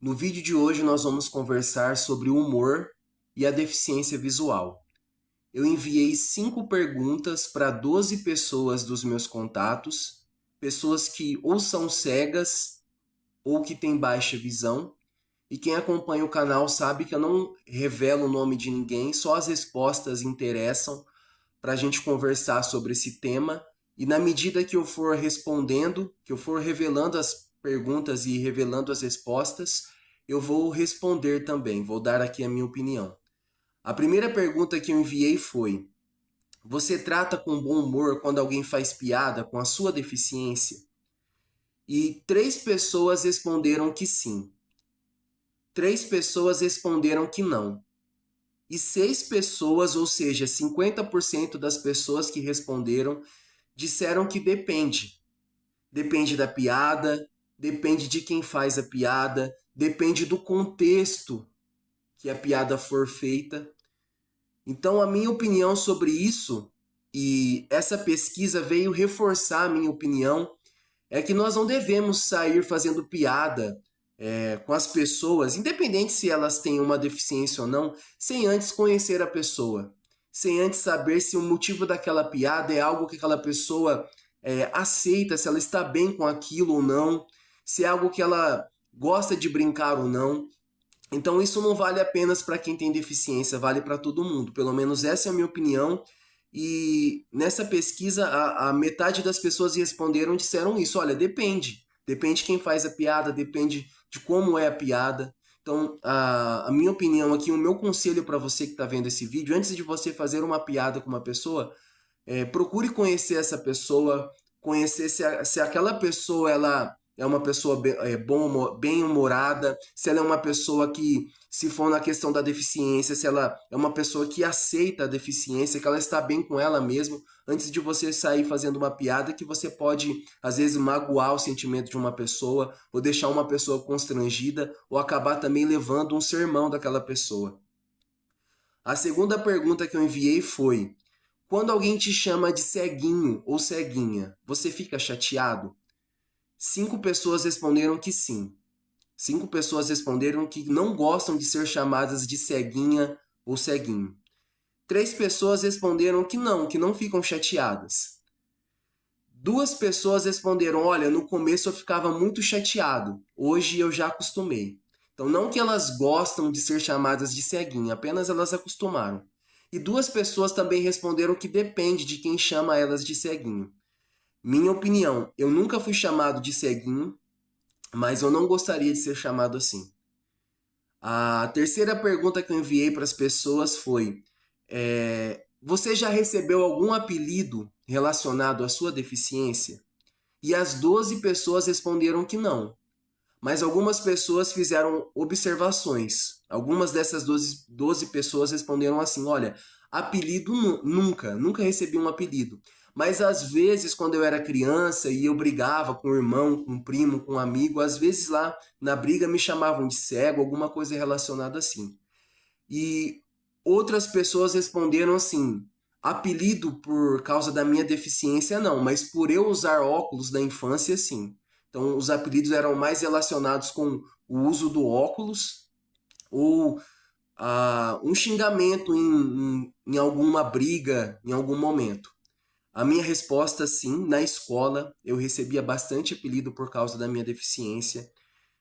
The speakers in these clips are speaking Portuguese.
No vídeo de hoje nós vamos conversar sobre o humor e a deficiência visual. Eu enviei 5 perguntas para 12 pessoas dos meus contatos, pessoas que ou são cegas ou que têm baixa visão. E quem acompanha o canal sabe que eu não revelo o nome de ninguém, só as respostas interessam para a gente conversar sobre esse tema. E na medida que eu for respondendo, que eu for revelando as perguntas e revelando as respostas, eu vou responder também, vou dar aqui a minha opinião. A primeira pergunta que eu enviei foi: você trata com bom humor quando alguém faz piada com a sua deficiência? E 3 pessoas responderam que sim. 3 pessoas responderam que não. E 6 pessoas, ou seja, 50% das pessoas que responderam, disseram que depende. Depende da piada, depende de quem faz a piada, depende do contexto que a piada for feita. Então, a minha opinião sobre isso, e essa pesquisa veio reforçar a minha opinião, é que nós não devemos sair fazendo piada com as pessoas, independente se elas têm uma deficiência ou não, sem antes conhecer a pessoa, sem antes saber se o motivo daquela piada é algo que aquela pessoa aceita, se ela está bem com aquilo ou não, se é algo que ela gosta de brincar ou não. Então isso não vale apenas para quem tem deficiência, vale para todo mundo. Pelo menos essa é a minha opinião. E nessa pesquisa, a metade das pessoas que responderam disseram isso. Olha, depende. Depende quem faz a piada, depende de como é a piada. Então, a minha opinião aqui, o meu conselho para você que está vendo esse vídeo, antes de você fazer uma piada com uma pessoa, procure conhecer essa pessoa, conhecer se aquela pessoa ela é uma pessoa bem humorada, se ela é uma pessoa que, se for na questão da deficiência, se ela é uma pessoa que aceita a deficiência, que ela está bem com ela mesmo, antes de você sair fazendo uma piada que você pode, às vezes, magoar o sentimento de uma pessoa, ou deixar uma pessoa constrangida, ou acabar também levando um sermão daquela pessoa. A segunda pergunta que eu enviei foi: quando alguém te chama de ceguinho ou ceguinha, você fica chateado? 5 pessoas responderam que sim. 5 pessoas responderam que não gostam de ser chamadas de ceguinha ou ceguinho. 3 pessoas responderam que não ficam chateadas. 2 pessoas responderam: olha, no começo eu ficava muito chateado, hoje eu já acostumei. Então, não que elas gostam de ser chamadas de ceguinha, apenas elas acostumaram. E 2 pessoas também responderam que depende de quem chama elas de ceguinho. Minha opinião, eu nunca fui chamado de ceguinho, mas eu não gostaria de ser chamado assim. A terceira pergunta que eu enviei para as pessoas foi: você já recebeu algum apelido relacionado à sua deficiência? E as 12 pessoas responderam que não. Mas algumas pessoas fizeram observações. Algumas dessas 12 pessoas responderam assim: olha, apelido nunca recebi um apelido. Mas às vezes, quando eu era criança e eu brigava com o irmão, com o primo, com um amigo, às vezes lá na briga me chamavam de cego, alguma coisa relacionada assim. E outras pessoas responderam assim: apelido por causa da minha deficiência, não, mas por eu usar óculos na infância, sim. Então, os apelidos eram mais relacionados com o uso do óculos ou um xingamento em alguma briga, em algum momento. A minha resposta, sim, na escola eu recebia bastante apelido por causa da minha deficiência.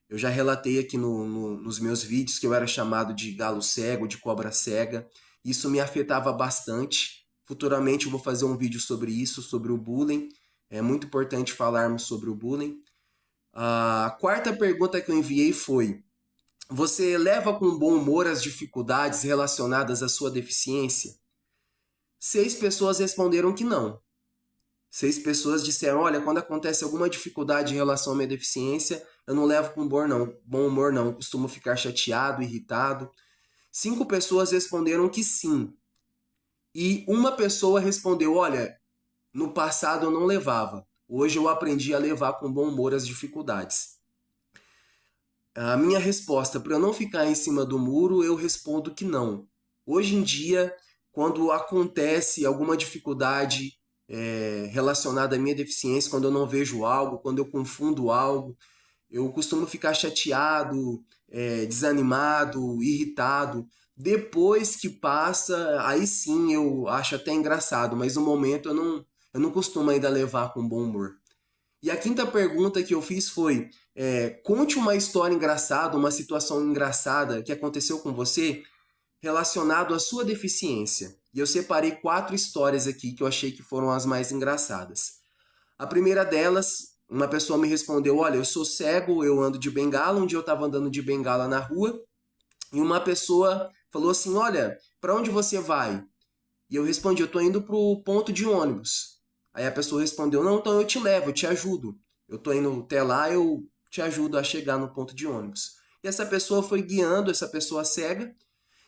Eu já relatei aqui nos meus vídeos que eu era chamado de galo cego, de cobra cega. Isso me afetava bastante. Futuramente eu vou fazer um vídeo sobre isso, sobre o bullying. É muito importante falarmos sobre o bullying. A quarta pergunta que eu enviei foi: você leva com bom humor as dificuldades relacionadas à sua deficiência? 6 pessoas responderam que não. 6 pessoas disseram: olha, quando acontece alguma dificuldade em relação à minha deficiência, eu não levo com bom humor não, eu costumo ficar chateado, irritado. 5 pessoas responderam que sim. E uma pessoa respondeu: olha, no passado eu não levava, hoje eu aprendi a levar com bom humor as dificuldades. A minha resposta, para eu não ficar em cima do muro, eu respondo que não. Hoje em dia, quando acontece alguma dificuldade relacionada à minha deficiência, quando eu não vejo algo, quando eu confundo algo, Eu costumo ficar chateado, desanimado, irritado. Depois que passa, aí sim eu acho até engraçado, mas no momento eu não costumo ainda levar com bom humor. E a quinta pergunta que eu fiz foi: conte uma história engraçada, uma situação engraçada que aconteceu com você relacionado à sua deficiência. E eu separei 4 histórias aqui que eu achei que foram as mais engraçadas. A primeira delas, uma pessoa me respondeu: olha, eu sou cego, eu ando de bengala. Um dia eu estava andando de bengala na rua e uma pessoa falou assim: olha, para onde você vai? E eu respondi: eu estou indo para o ponto de ônibus. Aí a pessoa respondeu: não, então eu te levo, eu te ajudo. Eu estou indo até lá, eu te ajudo a chegar no ponto de ônibus. E essa pessoa foi guiando, essa pessoa cega,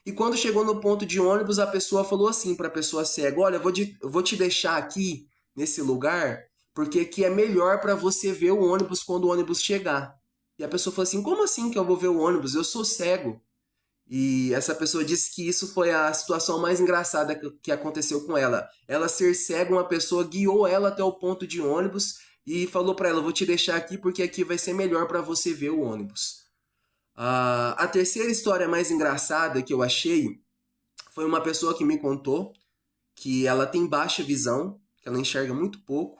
e quando chegou no ponto de ônibus, a pessoa falou assim para a pessoa cega: olha, eu vou te deixar aqui, nesse lugar, porque aqui é melhor para você ver o ônibus quando o ônibus chegar. E a pessoa falou assim: como assim que eu vou ver o ônibus? Eu sou cego. E essa pessoa disse que isso foi a situação mais engraçada que aconteceu com ela. Ela ser cega, uma pessoa guiou ela até o ponto de ônibus e falou para ela: vou te deixar aqui porque aqui vai ser melhor para você ver o ônibus. A terceira história mais engraçada que eu achei foi uma pessoa que me contou que ela tem baixa visão, que ela enxerga muito pouco,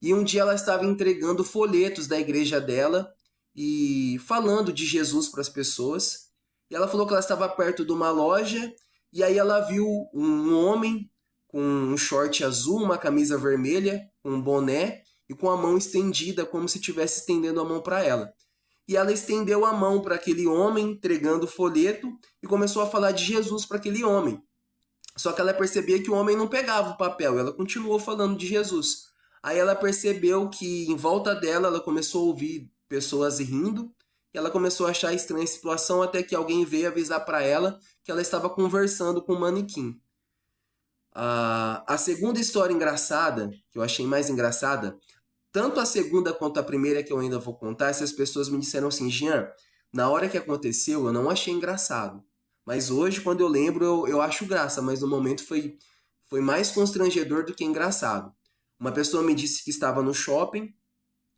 e um dia ela estava entregando folhetos da igreja dela e falando de Jesus para as pessoas. E ela falou que ela estava perto de uma loja e aí ela viu um homem com um short azul, uma camisa vermelha, com um boné e com a mão estendida, como se estivesse estendendo a mão para ela. E ela estendeu a mão para aquele homem, entregando o folheto, e começou a falar de Jesus para aquele homem. Só que ela percebia que o homem não pegava o papel, ela continuou falando de Jesus. Aí ela percebeu que em volta dela ela começou a ouvir pessoas rindo, e ela começou a achar estranha a situação até que alguém veio avisar para ela que ela estava conversando com um manequim. A segunda história engraçada, que eu achei mais engraçada, tanto a segunda quanto a primeira que eu ainda vou contar, essas pessoas me disseram assim: Jean, na hora que aconteceu eu não achei engraçado. Mas hoje, quando eu lembro, eu acho graça, mas no momento foi mais constrangedor do que engraçado. Uma pessoa me disse que estava no shopping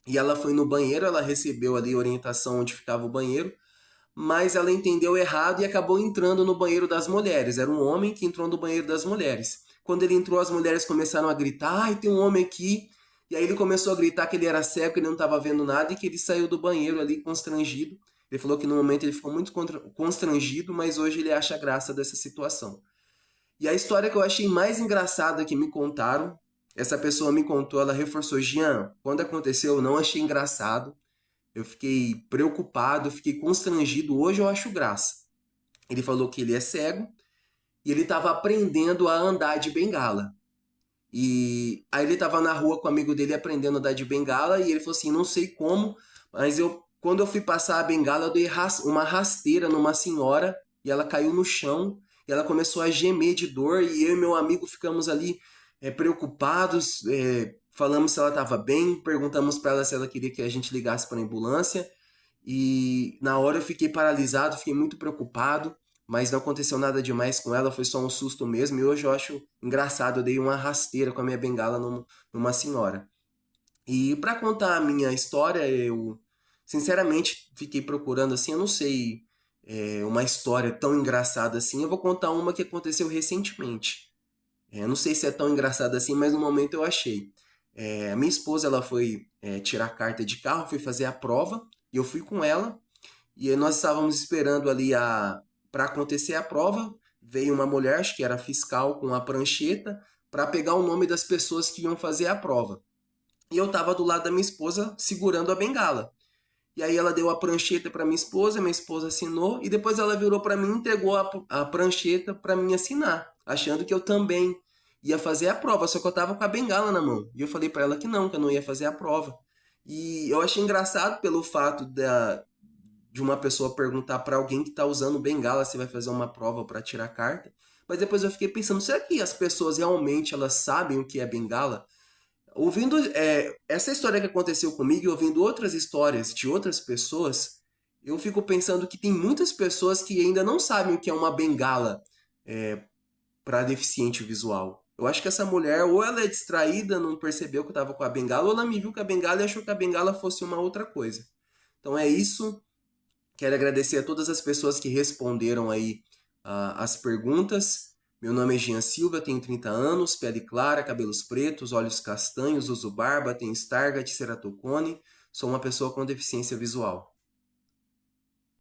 e ela foi no banheiro, ela recebeu ali orientação onde ficava o banheiro, mas ela entendeu errado e acabou entrando no banheiro das mulheres. Era um homem que entrou no banheiro das mulheres. Quando ele entrou, as mulheres começaram a gritar: ai, tem um homem aqui. E aí ele começou a gritar que ele era cego, que ele não estava vendo nada e que ele saiu do banheiro ali constrangido. Ele falou que no momento ele ficou muito constrangido, mas hoje ele acha graça dessa situação. E a história que eu achei mais engraçada que me contaram, essa pessoa me contou, ela reforçou: Jean, quando aconteceu eu não achei engraçado, eu fiquei preocupado, eu fiquei constrangido, hoje eu acho graça. Ele falou que ele é cego e ele estava aprendendo a andar de bengala. E aí ele estava na rua com o amigo dele aprendendo a andar de bengala e ele falou assim: não sei como, mas quando eu fui passar a bengala, eu dei uma rasteira numa senhora e ela caiu no chão e ela começou a gemer de dor e eu e meu amigo ficamos ali preocupados, falamos se ela estava bem, perguntamos para ela se ela queria que a gente ligasse para a ambulância e na hora eu fiquei paralisado, fiquei muito preocupado, mas não aconteceu nada demais com ela, foi só um susto mesmo. E hoje eu acho engraçado, eu dei uma rasteira com a minha bengala numa senhora. E para contar a minha história, eu sinceramente fiquei procurando assim, eu não sei, uma história tão engraçada assim. Eu vou contar uma que aconteceu recentemente. Eu não sei se é tão engraçada assim, mas no momento eu achei. A minha esposa ela foi tirar carta de carro, foi fazer a prova, e eu fui com ela. E aí nós estávamos esperando ali para acontecer a prova. Veio uma mulher, acho que era fiscal, com a prancheta para pegar o nome das pessoas que iam fazer a prova. E eu estava do lado da minha esposa segurando a bengala. E aí ela deu a prancheta para minha esposa assinou e depois ela virou para mim e entregou a prancheta para mim assinar, achando que eu também ia fazer a prova, só que eu estava com a bengala na mão. E eu falei para ela que eu não ia fazer a prova. E eu achei engraçado pelo fato de uma pessoa perguntar para alguém que está usando bengala se vai fazer uma prova para tirar carta. Mas depois eu fiquei pensando, será que as pessoas realmente elas sabem o que é bengala? Ouvindo essa história que aconteceu comigo e ouvindo outras histórias de outras pessoas, eu fico pensando que tem muitas pessoas que ainda não sabem o que é uma bengala para deficiente visual. Eu acho que essa mulher, ou ela é distraída, não percebeu que eu estava com a bengala, ou ela me viu com a bengala e achou que a bengala fosse uma outra coisa. Então é isso. Quero agradecer a todas as pessoas que responderam aí as perguntas. Meu nome é Jean Silva, tenho 30 anos, pele clara, cabelos pretos, olhos castanhos, uso barba, tenho Stargardt ceratocone, sou uma pessoa com deficiência visual.